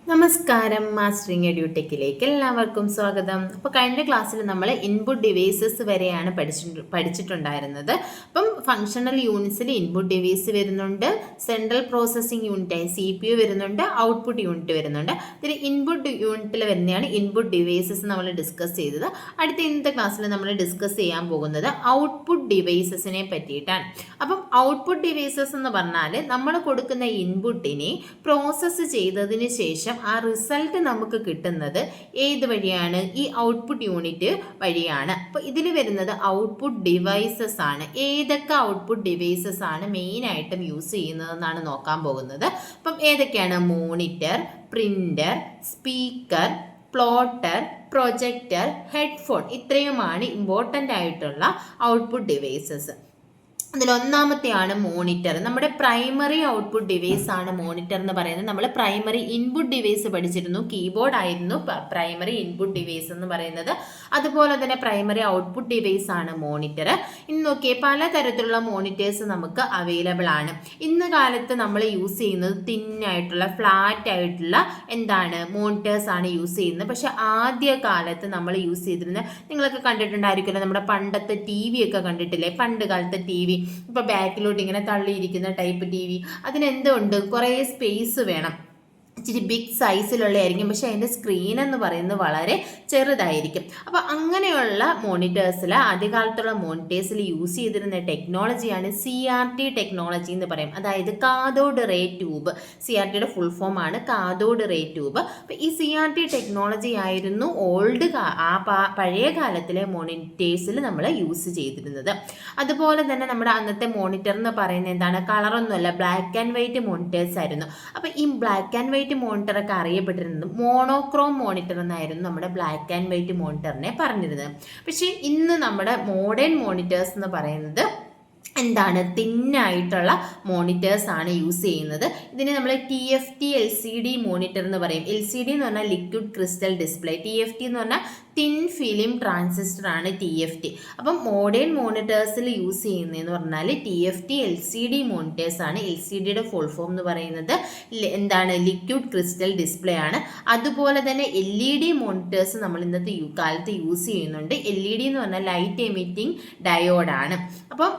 നമസ്കാരം, മാസ്റ്ററിങ് എഡ്യൂടെക്കിലേക്ക് എല്ലാവർക്കും സ്വാഗതം. അപ്പോൾ കഴിഞ്ഞ ക്ലാസ്സിൽ നമ്മൾ ഇൻപുട്ട് ഡിവൈസസ് വരെയാണ് പഠിച്ചിട്ടുണ്ടായിരുന്നത്. അപ്പം ഫങ്ഷണൽ യൂണിറ്റ്സിൽ ഇൻപുട്ട് ഡിവൈസ് വരുന്നുണ്ട്, സെൻട്രൽ പ്രോസസ്സിംഗ് യൂണിറ്റായി CPU വരുന്നുണ്ട്, ഔട്ട്പുട്ട് യൂണിറ്റ് വരുന്നുണ്ട്. ഇതിൽ ഇൻപുട്ട് യൂണിറ്റിൽ വരുന്നതാണ് ഇൻപുട്ട് ഡിവൈസസ് നമ്മൾ ഡിസ്കസ് ചെയ്തത്. അടുത്ത ഇന്നത്തെ ക്ലാസ്സിൽ നമ്മൾ ഡിസ്കസ് ചെയ്യാൻ പോകുന്നത് ഔട്ട്പുട്ട് ഡിവൈസസിനെ പറ്റിയിട്ടാണ്. അപ്പം ഔട്ട്പുട്ട് ഡിവൈസസ് എന്ന് പറഞ്ഞാൽ നമ്മൾ കൊടുക്കുന്ന ഇൻപുട്ടിനെ പ്രോസസ്സ് ചെയ്തതിന് ശേഷം ആ റിസൾട്ട് നമുക്ക് കിട്ടുന്നത് ഏത് വഴിയാണ്? ഈ ഔട്ട്പുട്ട് യൂണിറ്റ് വഴിയാണ്. അപ്പോൾ ഇതിൽ വരുന്നത് ഔട്ട്പുട്ട് ഡിവൈസസ് ആണ്. ഏതൊക്കെ ഔട്ട്പുട്ട് ഡിവൈസസ് ആണ് മെയിനായിട്ടും യൂസ് ചെയ്യുന്നതെന്നാണ് നോക്കാൻ പോകുന്നത്. അപ്പം ഏതൊക്കെയാണ്? Monitor, printer, speaker, plotter, projector, headphone. ഇത്രയുമാണ് ഇമ്പോർട്ടൻ്റ് ആയിട്ടുള്ള ഔട്ട്പുട്ട് ഡിവൈസസ്. അതിലൊന്നാമത്തെയാണ് മോണിറ്റർ. നമ്മുടെ പ്രൈമറി ഔട്ട്പുട്ട് ഡിവൈസ് ആണ് മോണിറ്റർ എന്ന് പറയുന്നത്. നമ്മൾ പ്രൈമറി ഇൻപുട്ട് ഡിവൈസ് പഠിച്ചിരുന്നു. കീബോർഡ് ആയിരുന്നു പ്രൈമറി ഇൻപുട്ട് ഡിവൈസ് എന്ന് പറയുന്നത്. അതുപോലെ തന്നെ പ്രൈമറി ഔട്ട്പുട്ട് ഡിവൈസ് ആണ് മോണിറ്റർ. ഇന്ന് നോക്കിയേ, പലതരത്തിലുള്ള മോണിറ്റേഴ്സ് നമുക്ക് അവൈലബിൾ ആണ്. ഇന്ന് കാലത്ത് നമ്മൾ യൂസ് ചെയ്യുന്നത് തിന്നായിട്ടുള്ള ഫ്ലാറ്റ് ആയിട്ടുള്ള മോണിറ്റേഴ്സ് ആണ് യൂസ് ചെയ്യുന്നത്. പക്ഷെ ആദ്യ കാലത്ത് നമ്മൾ യൂസ് ചെയ്തിരുന്ന, നിങ്ങളൊക്കെ കണ്ടിട്ടുണ്ടായിരിക്കുമല്ലോ, നമ്മുടെ പണ്ടത്തെ TV ഒക്കെ കണ്ടിട്ടില്ലേ? പണ്ട് കാലത്തെ TV, ഇപ്പോൾ ബാക്കിലോട്ട് ഇങ്ങനെ തള്ളിയിരിക്കുന്ന ടൈപ്പ് TV. അതിനെന്തുണ്ട്? കുറേ സ്പേസ് വേണം. ഇച്ചിരി ബിഗ് സൈസിലുള്ളതായിരിക്കും, പക്ഷേ അതിൻ്റെ സ്ക്രീൻ എന്ന് പറയുന്നത് വളരെ ചെറുതായിരിക്കും. അപ്പോൾ അങ്ങനെയുള്ള മോണിറ്റേഴ്സിൽ, ആദ്യകാലത്തുള്ള മോണിറ്റേഴ്സിൽ യൂസ് ചെയ്തിരുന്ന ടെക്നോളജിയാണ് CRT ടെക്നോളജി എന്ന് പറയും. അതായത് കാഥോഡ് റേ ട്യൂബ്. CRTയുടെ ഫുൾ ഫോം ആണ് കാഥോഡ് റേ ട്യൂബ്. അപ്പോൾ ഈ CRT ടെക്നോളജി ആയിരുന്നു പഴയ കാലത്തിലെ മോണിറ്റേഴ്സിൽ നമ്മൾ യൂസ് ചെയ്തിരുന്നത്. അതുപോലെ തന്നെ നമ്മുടെ അന്നത്തെ മോണിറ്റർ എന്ന് പറയുന്നത് എന്താണ്? കളറൊന്നുമല്ല, ബ്ലാക്ക് ആൻഡ് വൈറ്റ് മോണിറ്റേഴ്സ് ആയിരുന്നു. അപ്പോൾ ഈ ബ്ലാക്ക് ആൻഡ് വൈറ്റ് മോണിറ്റർ ഒക്കെ അറിയപ്പെട്ടിരുന്നത് മോണോക്രോം മോണിറ്റർ എന്നായിരുന്നു നമ്മുടെ ബ്ലാക്ക് ആൻഡ് വൈറ്റ് മോണിറ്ററിനെ പറഞ്ഞിരുന്നത്. പക്ഷേ ഇന്ന് നമ്മുടെ മോഡേൺ മോണിറ്റേഴ്സ് എന്ന് പറയുന്നത് തിന്നായിട്ടുള്ള മോണിറ്റേഴ്സ് ആണ് യൂസ് ചെയ്യുന്നത്. ഇതിന് നമ്മൾ TFT LCD മോണിറ്റർ എന്ന് പറയും. LCD എന്ന് പറഞ്ഞാൽ ലിക്വിഡ് ക്രിസ്റ്റൽ ഡിസ്പ്ലേ, TFT എന്ന് പറഞ്ഞാൽ തിൻ ഫിലിം ട്രാൻസിസ്റ്റർ ആണ് TFT. അപ്പം മോഡേൺ മോണിറ്റേഴ്സിൽ യൂസ് ചെയ്യുന്നതെന്ന് പറഞ്ഞാൽ TFT LCD മോണിറ്റേഴ്സ് ആണ്. LCDയുടെ ഫുൾ ഫോം എന്ന് പറയുന്നത് ലിക്വിഡ് ക്രിസ്റ്റൽ ഡിസ്പ്ലേ ആണ്. അതുപോലെ തന്നെ LED മോണിറ്റേഴ്സ് നമ്മൾ ഇന്നത്തെ കാലത്ത് യൂസ് ചെയ്യുന്നുണ്ട്. LED എന്ന് പറഞ്ഞാൽ ലൈറ്റ് എമിറ്റിംഗ് ഡയോഡാണ്. അപ്പം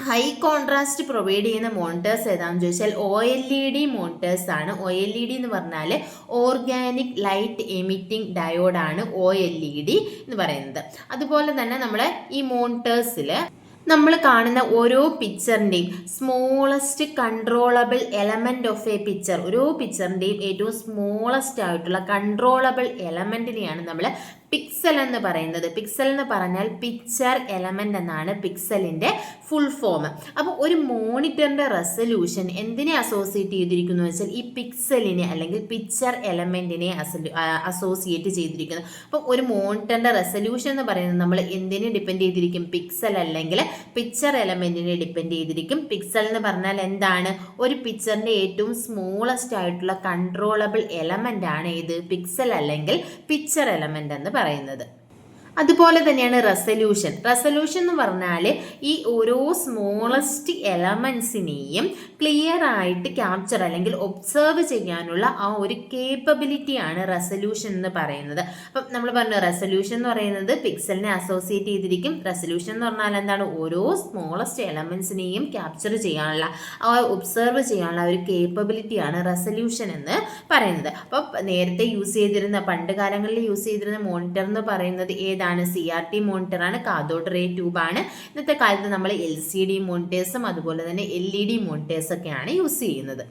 ഹൈ കോൺട്രാസ്റ്റ് പ്രൊവൈഡ് ചെയ്യുന്ന മോണിറ്റേഴ്സ് ഏതാണെന്ന് ചോദിച്ചാൽ OLED മോണിറ്റേഴ്സ് ആണ്. OLED എന്ന് പറഞ്ഞാൽ ഓർഗാനിക് ലൈറ്റ് എമിറ്റിംഗ് ഡയോഡാണ് OLED എന്ന് പറയുന്നത്. അതുപോലെ തന്നെ നമ്മുടെ ഈ മോണിറ്റേഴ്സിൽ നമ്മൾ കാണുന്ന ഓരോ പിക്ചറിൻ്റെയും smallest controllable element of a picture, ഓരോ പിക്ചറിൻ്റെയും ഏറ്റവും സ്മോളസ്റ്റ് ആയിട്ടുള്ള കൺട്രോളബിൾ എലമെൻറ്റിനെയാണ് നമ്മൾ പിക്സൽ എന്ന് പറയുന്നത്. പിക്സൽ എന്ന് പറഞ്ഞാൽ പിക്ചർ എലമെൻ്റ് എന്നാണ് പിക്സലിൻ്റെ ഫുൾ ഫോം. അപ്പോൾ ഒരു മോണിറ്ററിൻ്റെ റെസൊല്യൂഷൻ എന്തിനെ അസോസിയേറ്റ് ചെയ്തിരിക്കുന്നു വെച്ചാൽ ഈ പിക്സലിനെ അല്ലെങ്കിൽ പിക്ചർ എലമെൻറ്റിനെ അസോസിയേറ്റ് ചെയ്തിരിക്കുന്നു. അപ്പോൾ ഒരു മോണിറ്ററിൻ്റെ റെസൊല്യൂഷൻ എന്ന് പറയുന്നത് നമ്മൾ എന്തിനെ ഡിപ്പെൻഡ് ചെയ്തിരിക്കും? പിക്സൽ അല്ലെങ്കിൽ പിക്ചർ എലമെൻറ്റിനെ ഡിപ്പെൻഡ് ചെയ്തിരിക്കും. പിക്സൽ എന്ന് പറഞ്ഞാൽ എന്താണ്? ഒരു പിക്ചറിൻ്റെ ഏറ്റവും സ്മോളസ്റ്റ് ആയിട്ടുള്ള കൺട്രോളബിൾ എലമെൻ്റ് ആണ് ഇത് പിക്സൽ അല്ലെങ്കിൽ പിക്ചർ എലമെൻ്റ് എന്ന് പറയുന്നത്. അതുപോലെ തന്നെയാണ് റെസൊല്യൂഷൻ. റെസൊല്യൂഷൻ എന്ന് പറഞ്ഞാൽ ഈ ഓരോ സ്മോളസ്റ്റ് എലമെൻസിനെയും ക്ലിയർ ആയിട്ട് ക്യാപ്ചർ അല്ലെങ്കിൽ ഒബ്സർവ് ചെയ്യാനുള്ള ആ ഒരു കേപ്പബിലിറ്റിയാണ് റെസൊല്യൂഷൻ എന്ന് പറയുന്നത്. അപ്പം നമ്മൾ പറഞ്ഞു റെസൊല്യൂഷൻ എന്ന് പറയുന്നത് പിക്സലിനെ അസോസിയേറ്റ് ചെയ്തിരിക്കും. റെസൊല്യൂഷൻ എന്ന് പറഞ്ഞാൽ എന്താണ്? ഓരോ സ്മോളസ്റ്റ് എലമെൻസിനെയും ക്യാപ്ചർ ചെയ്യാനുള്ള ഒബ്സർവ് ചെയ്യാനുള്ള ഒരു കേപ്പബിലിറ്റിയാണ് റെസൊല്യൂഷൻ എന്ന് പറയുന്നത്. അപ്പോൾ നേരത്തെ യൂസ് ചെയ്തിരുന്ന, പണ്ട് കാലങ്ങളിൽ യൂസ് ചെയ്തിരുന്ന മോണിറ്റർ എന്ന് പറയുന്നത് CRT മോണിറ്റർ ആണ്, കാഥോഡ് റേ ട്യൂബ് ആണ്. ഇന്നത്തെ കാലത്ത് നമ്മൾ LCD മോണിറ്റേഴ്സും അതുപോലെ തന്നെ LED മോണിറ്റേഴ്സൊക്കെയാണ് യൂസ് ചെയ്യുന്നത്.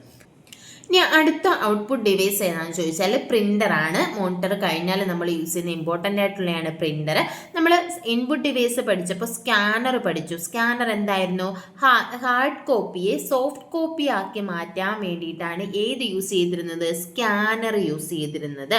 ഇനി അടുത്ത ഔട്ട്പുട്ട് ഡിവൈസ് ഏതാണെന്ന് ചോദിച്ചാൽ പ്രിൻ്റർ ആണ്. മോണിറ്റർ കഴിഞ്ഞാൽ നമ്മൾ യൂസ് ചെയ്യുന്ന ഇമ്പോർട്ടൻ്റ് ആയിട്ടുള്ളതാണ് പ്രിൻ്റർ. നമ്മൾ ഇൻപുട്ട് ഡിവൈസ് പഠിച്ചപ്പോൾ സ്കാനർ പഠിച്ചു. സ്കാനർ എന്തായിരുന്നു? ഹാർഡ് കോപ്പിയെ സോഫ്റ്റ് കോപ്പി ആക്കി മാറ്റാൻ വേണ്ടിയിട്ടാണ് ഏത് യൂസ് ചെയ്തിരുന്നത്? സ്കാനർ യൂസ് ചെയ്തിരുന്നത്.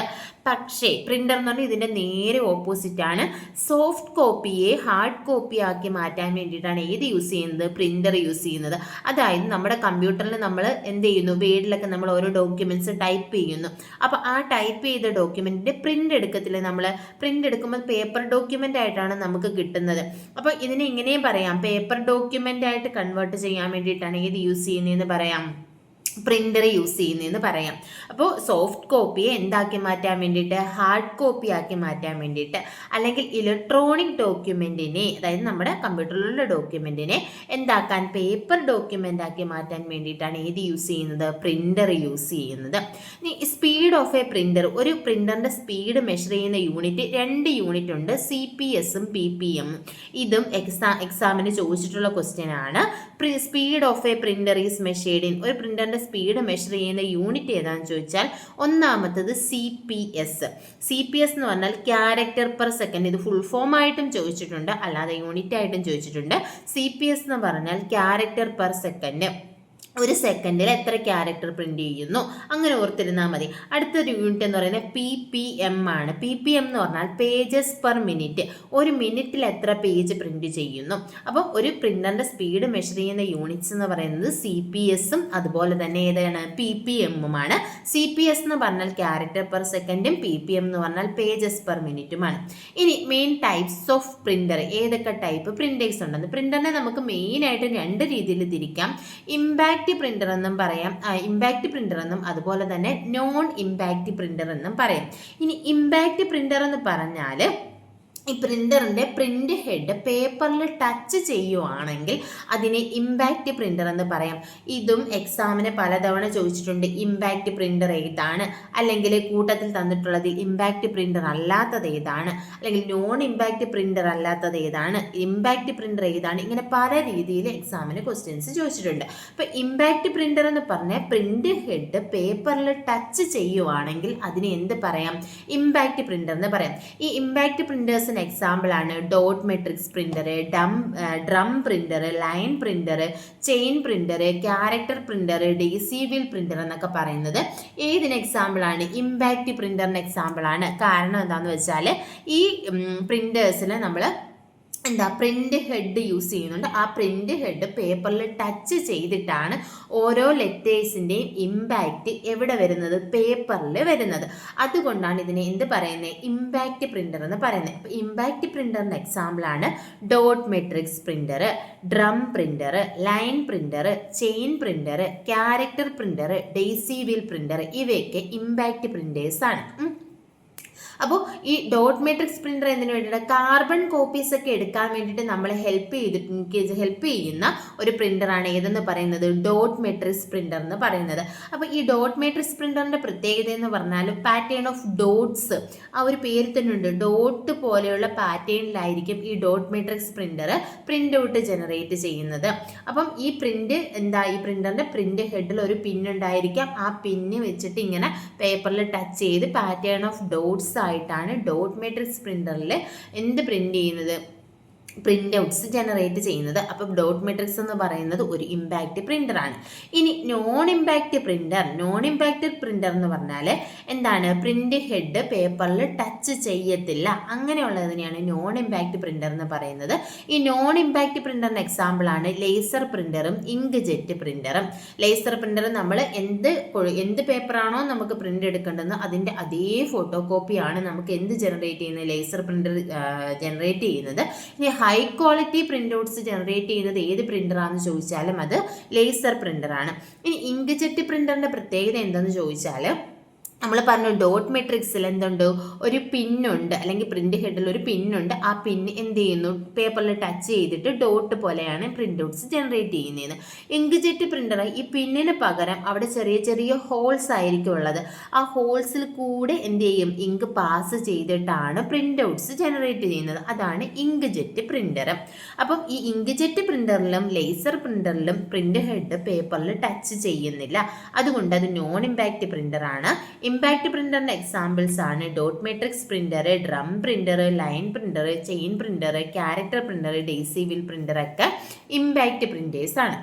പക്ഷേ പ്രിൻ്റർ എന്ന് പറഞ്ഞാൽ ഇതിൻ്റെ നേരെ ഓപ്പോസിറ്റ് ആണ്. സോഫ്റ്റ് കോപ്പിയെ ഹാർഡ് കോപ്പി ആക്കി മാറ്റാൻ വേണ്ടിയിട്ടാണ് ഏത് യൂസ് ചെയ്യുന്നത്? പ്രിൻ്റർ യൂസ് ചെയ്യുന്നത്. അതായത് നമ്മുടെ കമ്പ്യൂട്ടറിൽ നമ്മൾ എന്ത് ചെയ്യുന്നു? വേർഡിലൊക്കെ നമ്മൾ ഓരോ ഡോക്യുമെൻറ്റ്സ് ടൈപ്പ് ചെയ്യുന്നു. അപ്പോൾ ആ ടൈപ്പ് ചെയ്ത ഡോക്യുമെൻറ്റിൻ്റെ പ്രിൻ്റ് എടുക്കത്തില്ലേ? നമ്മൾ പ്രിൻ്റ് എടുക്കുമ്പോൾ പേപ്പർ ഡോക്യുമെൻ്റ് ആയിട്ടാണ് നമുക്ക് കിട്ടുന്നത്. അപ്പോൾ ഇതിനെ ഇങ്ങനെയും പറയാം, പേപ്പർ ഡോക്യുമെൻ്റ് ആയിട്ട് കൺവേർട്ട് ചെയ്യാൻ വേണ്ടിയിട്ടാണ് ഏത് യൂസ് ചെയ്യുന്നതെന്ന് പറയാം? പ്രിൻ്റർ യൂസ് ചെയ്യുന്നതെന്ന് പറയാം. അപ്പോൾ സോഫ്റ്റ് കോപ്പിയെ എന്താക്കി മാറ്റാൻ വേണ്ടിയിട്ട്, ഹാർഡ് കോപ്പി ആക്കി മാറ്റാൻ വേണ്ടിയിട്ട്, അല്ലെങ്കിൽ ഇലക്ട്രോണിക് ഡോക്യുമെൻറ്റിനെ, അതായത് നമ്മുടെ കമ്പ്യൂട്ടറിലുള്ള ഡോക്യുമെൻറ്റിനെ എന്താക്കാൻ, പേപ്പർ ഡോക്യുമെൻ്റ് ആക്കി മാറ്റാൻ വേണ്ടിയിട്ടാണ് ഏത് യൂസ് ചെയ്യുന്നത്, പ്രിൻ്റർ യൂസ് ചെയ്യുന്നത്. ഇനി സ്പീഡ് ഓഫ് എ പ്രിൻ്റർ, ഒരു പ്രിൻ്ററിൻ്റെ സ്പീഡ് മെഷർ ചെയ്യുന്ന യൂണിറ്റ് 2 യൂണിറ്റ് ഉണ്ട്, CPSഉം PPMഉം. ഇതും എക്സാമിന് ചോദിച്ചിട്ടുള്ള ക്വസ്റ്റ്യൻ ആണ്. Speed of A printer is measured in, ഒരു പ്രിൻ്ററിൻ്റെ സ്പീഡ് മെഷർ ചെയ്യുന്ന യൂണിറ്റ് ഏതാണെന്ന് ചോദിച്ചാൽ ഒന്നാമത്തത് CPS. CPS എന്ന് പറഞ്ഞാൽ ക്യാരക്ടർ പെർ സെക്കൻഡ്. ഇത് ഫുൾ ഫോം ആയിട്ടും ചോദിച്ചിട്ടുണ്ട്, അല്ലാതെ യൂണിറ്റ് ആയിട്ടും ചോദിച്ചിട്ടുണ്ട്. CPS എന്ന് പറഞ്ഞാൽ ക്യാരക്ടർ പെർ സെക്കൻഡ്, ഒരു സെക്കൻഡിൽ എത്ര ക്യാരക്ടർ പ്രിന്റ് ചെയ്യുന്നു, അങ്ങനെ ഓർത്തിരുന്നാൽ മതി. അടുത്തൊരു യൂണിറ്റ് എന്ന് പറയുന്നത് PPM ആണ്. PPM എന്ന് പറഞ്ഞാൽ പേജസ് പെർ മിനിറ്റ്, ഒരു മിനിറ്റിൽ എത്ര പേജ് പ്രിന്റ് ചെയ്യുന്നു. അപ്പോൾ ഒരു പ്രിന്ററിന്റെ സ്പീഡ് മെഷർ ചെയ്യുന്ന യൂണിറ്റ്സ് എന്ന് പറയുന്നത് CPSഉം അതുപോലെ തന്നെ ഏതാണ്, PPMഉമാണ്. CPS എന്ന് പറഞ്ഞാൽ ക്യാരക്ടർ പെർ സെക്കൻഡും, PPM എന്ന് പറഞ്ഞാൽ പേജസ് പെർ മിനിറ്റുമാണ്. ഇനി മെയിൻ ടൈപ്സ് ഓഫ് പ്രിന്റർ, ഏതൊക്കെ ടൈപ്പ് പ്രിന്റേഴ്സ് ഉണ്ടെന്ന്. പ്രിന്ററിനെ നമുക്ക് മെയിനായിട്ട് 2 രീതിയിൽ തിരിക്കാം. ഇമ്പാക്റ്റ് പ്രിന്റർ എന്നും പറയാം, ഇമ്പാക്റ്റ് പ്രിന്റർ എന്നും, അതുപോലെ തന്നെ നോൺ ഇമ്പാക്റ്റ് പ്രിന്റർ എന്നും പറയാം. ഇനി ഇമ്പാക്റ്റ് പ്രിന്റർ എന്ന് പറഞ്ഞാൽ ഈ പ്രിൻ്ററിൻ്റെ പ്രിൻ്റ് ഹെഡ് പേപ്പറിൽ ടച്ച് ചെയ്യുവാണെങ്കിൽ അതിനെ ഇമ്പാക്റ്റ് പ്രിൻ്റർ എന്ന് പറയാം. ഇതും എക്സാമിന് പലതവണ ചോദിച്ചിട്ടുണ്ട്. ഇമ്പാക്റ്റ് പ്രിൻ്റർ ഏതാണ്, അല്ലെങ്കിൽ കൂട്ടത്തിൽ തന്നിട്ടുള്ളത് ഇമ്പാക്റ്റ് പ്രിൻ്റർ അല്ലാത്തത് ഏതാണ്, അല്ലെങ്കിൽ നോൺ ഇമ്പാക്റ്റ് പ്രിൻ്റർ അല്ലാത്തത് ഏതാണ്, ഇമ്പാക്റ്റ് പ്രിൻ്റർ ഏതാണ്, ഇങ്ങനെ പല രീതിയിൽ എക്സാമിന് ക്വസ്റ്റ്യൻസ് ചോദിച്ചിട്ടുണ്ട്. അപ്പോൾ ഇമ്പാക്റ്റ് പ്രിൻ്റർ എന്ന് പറഞ്ഞാൽ പ്രിൻ്റ് ഹെഡ് പേപ്പറിൽ ടച്ച് ചെയ്യുവാണെങ്കിൽ അതിനെ എന്ത് പറയാം, ഇമ്പാക്റ്റ് പ്രിൻ്റർ എന്ന് പറയാം. ഈ ഇമ്പാക്റ്റ് പ്രിൻ്റേഴ്സ് എക്സാമ്പിൾ ആണ് dot matrix printer, drum printer, line printer, chain printer, character printer, daisy wheel printer എന്നൊക്കെ പറയുന്നത് ഏതിന് എക്സാമ്പിൾ ആണ്, ഇമ്പാക്റ്റ് പ്രിന്ററിന് എക്സാമ്പിൾ ആണ്. കാരണം എന്താണെന്ന് വെച്ചാൽ ഈ പ്രിന്റേഴ്സിൽ നമ്മൾ പ്രിന്റ് ഹെഡ് യൂസ് ചെയ്യുന്നുണ്ട്. ആ പ്രിന്റ് ഹെഡ് പേപ്പറിൽ ടച്ച് ചെയ്തിട്ടാണ് ഓരോ ലെറ്റേഴ്സിൻ്റെയും ഇമ്പാക്റ്റ് എവിടെ വരുന്നത്, പേപ്പറിൽ വരുന്നത്. അതുകൊണ്ടാണ് ഇതിനെ എന്ത് പറയുന്നത്, ഇമ്പാക്റ്റ് പ്രിന്റർ എന്ന് പറയുന്നത്. ഇപ്പോൾ ഇമ്പാക്റ്റ് പ്രിന്ററിൻ്റെ എക്സാമ്പിളാണ് dot matrix printer, drum printer, line printer, chain printer, character printer, daisy wheel printer. ഇവയൊക്കെ ഇമ്പാക്റ്റ് പ്രിന്റേഴ്സ് ആണ്. അപ്പോൾ ഈ ഡോട്ട് മെട്രിക്സ് പ്രിന്റർ എന്തിനു വേണ്ടിയിട്ട്, കാർബൺ കോപ്പീസ് ഒക്കെ എടുക്കാൻ വേണ്ടിയിട്ട് നമ്മളെ ഹെൽപ്പ് ചെയ്യുന്ന ഒരു പ്രിന്ററാണ് ഏതെന്ന് പറയുന്നത്, ഡോട്ട് മെട്രിക്സ് പ്രിന്റർ എന്ന് പറയുന്നത്. അപ്പോൾ ഈ ഡോട്ട് മെട്രിക്സ് പ്രിന്ററിന്റെ പ്രത്യേകത എന്ന് പറഞ്ഞാൽ പാറ്റേൺ ഓഫ് ഡോട്ട്സ്, ആ ഒരു പേര് തന്നെ ഉണ്ട്, ഡോട്ട് പോലെയുള്ള പാറ്റേണിലായിരിക്കും ഈ dot matrix printer print out generate ചെയ്യുന്നത്. അപ്പം ഈ പ്രിന്ററിന്റെ പ്രിന്റ് ഹെഡിൽ ഒരു പിൻ ഉണ്ടായിരിക്കാം. ആ പിന്ന് വെച്ചിട്ട് ഇങ്ങനെ പേപ്പറിൽ ടച്ച് ചെയ്ത് പാറ്റേൺ ഓഫ് ഡോട്ട്സ് ആയിട്ടാണ് ഡോട്ട് മെട്രിക്സ് പ്രിന്ററിൽ എന്ത് പ്രിന്റ് ചെയ്യുന്നത്, പ്രിന്റ് ഔട്ട്സ് ജനറേറ്റ് ചെയ്യുന്നത്. അപ്പം ഡോട്ട് മെട്രിക്സ് എന്ന് പറയുന്നത് ഒരു ഇമ്പാക്റ്റ് പ്രിന്റർ ആണ്. ഇനി നോൺ ഇമ്പാക്റ്റ് പ്രിന്റർ എന്ന് പറഞ്ഞാൽ എന്താണ്, പ്രിന്റ് ഹെഡ് പേപ്പറിൽ ടച്ച് ചെയ്യത്തില്ല, അങ്ങനെയുള്ളതിനെയാണ് നോൺ ഇമ്പാക്റ്റ് പ്രിന്റർ എന്ന് പറയുന്നത്. ഈ നോൺ ഇമ്പാക്റ്റ് പ്രിന്ററിന് എക്സാമ്പിൾ ആണ് ലേസർ പ്രിന്ററും ഇങ്ക് ജെറ്റ് പ്രിന്ററും. ലേസർ പ്രിന്റർ നമ്മൾ എന്ത് പേപ്പറാണോ നമുക്ക് പ്രിന്റ് എടുക്കേണ്ടത് അതിൻ്റെ അതേ ഫോട്ടോ കോപ്പിയാണ് നമുക്ക് എന്ത് ജനറേറ്റ് ചെയ്യുന്നത്, ലേസർ പ്രിന്റർ ജനറേറ്റ് ചെയ്യുന്നത്. ഇനി high quality print outs generate ചെയ്യുന്നത് ഏത് പ്രിന്ററാണെന്ന് ചോദിച്ചാലും അത് ലേസർ പ്രിന്ററാണ്. ഇനി ഇങ്ക് ജെറ്റ് പ്രിന്ററിന്റെ പ്രത്യേകത എന്താണെന്ന് ചോദിച്ചാൽ നമ്മൾ പറഞ്ഞു ഡോട്ട് മെട്രിക്സിൽ എന്തുണ്ട്, ഒരു പിന്നുണ്ട്, അല്ലെങ്കിൽ പ്രിന്റ് ഹെഡിൽ ഒരു പിന്നുണ്ട്. ആ പിന്ന് എന്ത് ചെയ്യുന്നു, പേപ്പറിൽ ടച്ച് ചെയ്തിട്ട് ഡോട്ട് പോലെയാണ് പ്രിന്റ് ഔട്ട്സ് ജനറേറ്റ് ചെയ്യുന്നത്. ഇങ്ക് ജെറ്റ് പ്രിന്റർ ഈ പിന്നിന് പകരം അവിടെ ചെറിയ ചെറിയ ഹോൾസ് ആയിരിക്കും ഉള്ളത്. ആ ഹോൾസിൽ കൂടെ എന്ത് ചെയ്യും, ഇങ്ക് പാസ് ചെയ്തിട്ടാണ് പ്രിന്റ് ഔട്ട്സ് ജനറേറ്റ് ചെയ്യുന്നത്. അതാണ് ഇങ്ക് ജെറ്റ് പ്രിന്റർ. അപ്പം ഈ ഇങ്ക് ജെറ്റ് പ്രിന്ററിലും ലേസർ പ്രിന്ററിലും പ്രിന്റ് ഹെഡ് പേപ്പറിൽ ടച്ച് ചെയ്യുന്നില്ല. അതുകൊണ്ട് അത് നോൺ ഇമ്പാക്റ്റ് പ്രിന്റർ ആണ്. ഇമ്പാക്റ്റ് പ്രിന്ററിന്റെ എക്സാമ്പിൾസ് ആണ് dot matrix printer, drum printer, line printer, chain printer, character printer, daisy wheel printer ഒക്കെ ഇമ്പാക്റ്റ് പ്രിന്റേഴ്സ് ആണ്.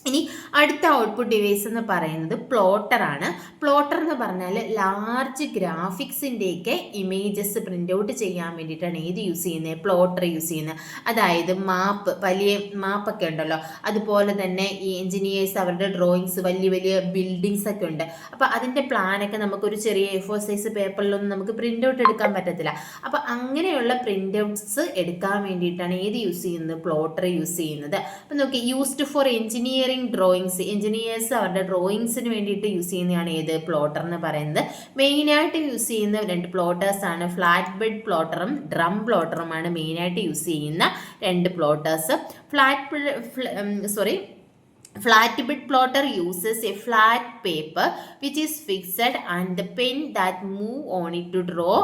ഇനി അടുത്ത ഔട്ട്പുട്ട് ഡിവൈസ് എന്ന് പറയുന്നത് പ്ലോട്ടർ ആണ്. പ്ലോട്ടർ എന്ന് പറഞ്ഞാൽ ലാർജ് ഗ്രാഫിക്സിൻ്റെയൊക്കെ ഇമേജസ് പ്രിൻ്റ് ഔട്ട് ചെയ്യാൻ വേണ്ടിയിട്ടാണ് ഏത് യൂസ് ചെയ്യുന്നത്, പ്ലോട്ടർ യൂസ് ചെയ്യുന്നത്. അതായത് വലിയ മാപ്പൊക്കെ ഉണ്ടല്ലോ, അതുപോലെ തന്നെ ഈ എഞ്ചിനീയേഴ്സ് അവരുടെ ഡ്രോയിങ്സ്, വലിയ വലിയ ബിൽഡിങ്സ് ഒക്കെ ഉണ്ട്. അപ്പോൾ അതിൻ്റെ പ്ലാനൊക്കെ നമുക്കൊരു ചെറിയ A4 സൈസ് പേപ്പറിലൊന്നും നമുക്ക് പ്രിൻ്റ് ഔട്ട് എടുക്കാൻ പറ്റത്തില്ല. അപ്പോൾ അങ്ങനെയുള്ള പ്രിൻ്റ് ഔട്ട്സ് എടുക്കാൻ വേണ്ടിയിട്ടാണ് ഏത് യൂസ് ചെയ്യുന്നത്, പ്ലോട്ടർ യൂസ് ചെയ്യുന്നത്. അപ്പോൾ നോക്കി, used for engineering engineering drawings, engineers അവരുടെ ഡ്രോയിങ്സിന് വേണ്ടിയിട്ട് യൂസ് ചെയ്യുന്നതാണ് ഏത് പ്ലോട്ടർ എന്ന് പറയുന്നത്. മെയിനായിട്ട് യൂസ് ചെയ്യുന്ന രണ്ട് പ്ലോട്ടേഴ്സാണ് ഫ്ലാറ്റ് ബെഡ് പ്ലോട്ടറും ഡ്രം പ്ലോട്ടറുമാണ് മെയിനായിട്ട് യൂസ് ചെയ്യുന്ന രണ്ട് plotters. Flat bed plotter uses a flat paper which is fixed and the pen that move on it to draw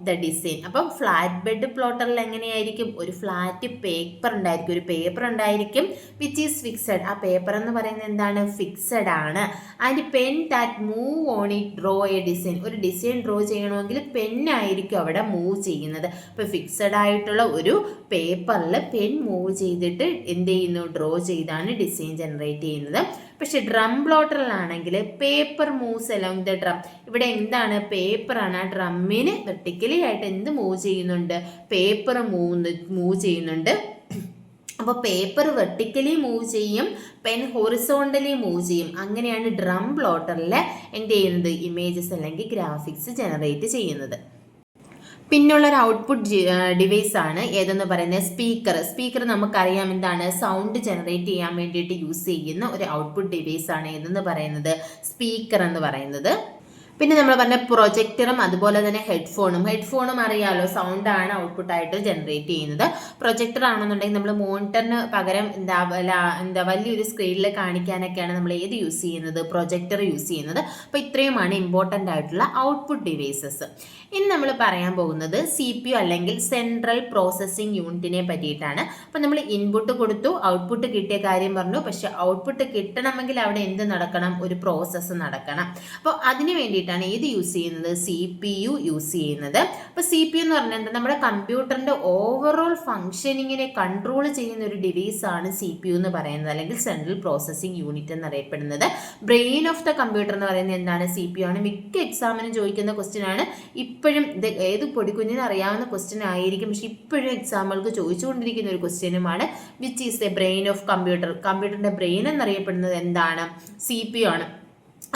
the design. അപ്പം ഫ്ലാറ്റ് ബെഡ് പ്ലോട്ടറിൽ എങ്ങനെയായിരിക്കും? ഒരു ഫ്ലാറ്റ് പേപ്പർ ഉണ്ടായിരിക്കും, ഒരു പേപ്പർ ഉണ്ടായിരിക്കും which is fixed. ആ paper എന്ന് പറയുന്നത് എന്താണ്? ഫിക്സഡ് ആണ്. And pen that move on it draw A design. ഒരു ഡിസൈൻ ഡ്രോ ചെയ്യണമെങ്കിൽ പെന്നായിരിക്കും അവിടെ മൂവ് ചെയ്യുന്നത്. അപ്പോൾ ഫിക്സഡ് ആയിട്ടുള്ള ഒരു പേപ്പറിൽ പെൻ മൂവ് ചെയ്തിട്ട് എന്ത് ചെയ്യുന്നു? ഡ്രോ ചെയ്താണ് ഡിസൈൻ ജനറേറ്റ് ചെയ്യുന്നത്. പക്ഷെ ഡ്രം പ്ലോട്ടറിലാണെങ്കിൽ paper moves along the drum. ഇവിടെ എന്താണ്? പേപ്പറാണ്. ആ ഡ്രമ്മിന് വെർട്ടിക്കലി ആയിട്ട് എന്ത് മൂവ് ചെയ്യുന്നുണ്ട്? പേപ്പർ മൂവ് ചെയ്യുന്നുണ്ട്. അപ്പോൾ പേപ്പർ വെർട്ടിക്കലി മൂവ് ചെയ്യും, പെൻ ഹൊറിസോണ്ടലി മൂവ് ചെയ്യും. അങ്ങനെയാണ് ഡ്രം പ്ലോട്ടറിൽ എന്ത് ചെയ്യുന്നത്? ഇമേജസ് അല്ലെങ്കിൽ ഗ്രാഫിക്സ് ജനറേറ്റ് ചെയ്യുന്നത്. പിന്നുള്ളൊരു ഔട്ട്പുട്ട് ഡിവൈസ് ആണ് ഏതെന്ന് പറയുന്നത് സ്പീക്കർ നമുക്കറിയാം എന്താണ്? സൗണ്ട് ജനറേറ്റ് ചെയ്യാൻ വേണ്ടിയിട്ട് യൂസ് ചെയ്യുന്ന ഒരു ഔട്ട്പുട്ട് ഡിവൈസ് ആണ് ഏതെന്ന് പറയുന്നത്? സ്പീക്കർ എന്ന് പറയുന്നത്. പിന്നെ നമ്മൾ പറഞ്ഞ പ്രൊജക്ടറും അതുപോലെ തന്നെ ഹെഡ്ഫോണും അറിയാമല്ലോ, സൗണ്ടാണ് ഔട്ട്പുട്ടായിട്ട് ജനറേറ്റ് ചെയ്യുന്നത്. പ്രൊജക്ടർ ആണെന്നുണ്ടെങ്കിൽ നമ്മൾ മോണിറ്ററിന് പകരം എന്താ വലിയൊരു സ്ക്രീനിൽ കാണിക്കാനൊക്കെയാണ് നമ്മൾ ഏത് യൂസ് ചെയ്യുന്നത്? പ്രൊജക്ടർ യൂസ് ചെയ്യുന്നത്. അപ്പോൾ ഇത്രയുമാണ് ഇമ്പോർട്ടൻ്റ് ആയിട്ടുള്ള ഔട്ട്പുട്ട് ഡിവൈസസ്. ഇനി നമ്മൾ പറയാൻ പോകുന്നത് CPU അല്ലെങ്കിൽ സെൻട്രൽ പ്രോസസ്സിംഗ് യൂണിറ്റിനെ പറ്റിയിട്ടാണ്. അപ്പോൾ നമ്മൾ ഇൻപുട്ട് കൊടുത്തു, ഔട്ട്പുട്ട് കിട്ടിയ കാര്യം പറഞ്ഞു. പക്ഷെ ഔട്ട്പുട്ട് കിട്ടണമെങ്കിൽ അവിടെ എന്ത് നടക്കണം? ഒരു പ്രോസസ്സ് നടക്കണം. അപ്പോൾ അതിന് വേണ്ടിയിട്ടാണ് ഏത് യൂസ് ചെയ്യുന്നത്? CPU യൂസ് ചെയ്യുന്നത്. അപ്പോൾ CPU എന്ന് പറഞ്ഞാൽ എന്താ? നമ്മുടെ കമ്പ്യൂട്ടറിൻ്റെ ഓവറോൾ ഫംഗ്ഷനിങ്ങിനെ കൺട്രോൾ ചെയ്യുന്ന ഒരു ഡിവൈസ് ആണ് CPU എന്ന് പറയുന്നത്, അല്ലെങ്കിൽ സെൻട്രൽ പ്രോസസ്സിംഗ് യൂണിറ്റ് എന്നറിയപ്പെടുന്നത്. ബ്രെയിൻ ഓഫ് ദ കമ്പ്യൂട്ടർ എന്ന് പറയുന്നത് എന്താണ്? CPU ആണ്. മിക്ക എക്സാമിനും ചോദിക്കുന്ന ക്വസ്റ്റ്യൻ ആണ്. ഇപ്പോഴും ഇത് ഏത് പൊടിക്കുഞ്ഞിന് അറിയാവുന്ന ക്വസ്റ്റ്യൻ ആയിരിക്കും, പക്ഷെ ഇപ്പോഴും എക്സാമുകൾക്ക് ചോദിച്ചുകൊണ്ടിരിക്കുന്ന ഒരു ക്വസ്റ്റ്യനുമാണ്. Which is the brain of computer? കമ്പ്യൂട്ടറിൻ്റെ ബ്രെയിൻ എന്നറിയപ്പെടുന്നത് എന്താണ്? CPU ആണ്.